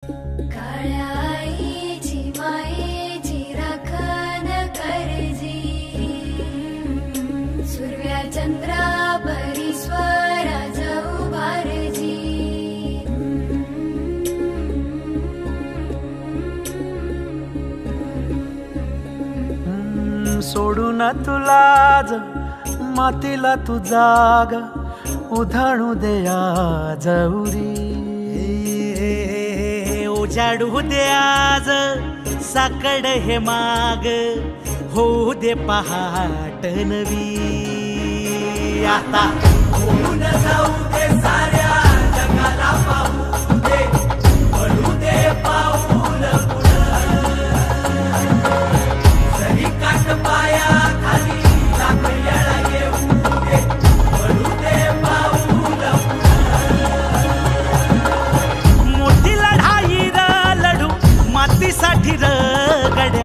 काळ्या आईची मायेची राखण करजी, सूर्या चंद्रा परीश्वरा जाऊ बारजी. सोडून तुला आज मातीला तू जाग उधाणू दया जवरी. उजाडू दे आज साकड हे माग, होऊ दे पहाट नवी. आता होऊन जाऊ दे साऱ्या जगाला पाहू दे, पडू दे पाऊल पुढं. जरी काट पाया खाली लाख येळा येऊ दे, पडू दे पाऊल पुढं. मोठी लढाई र लढू मातीसाठी र गड्या.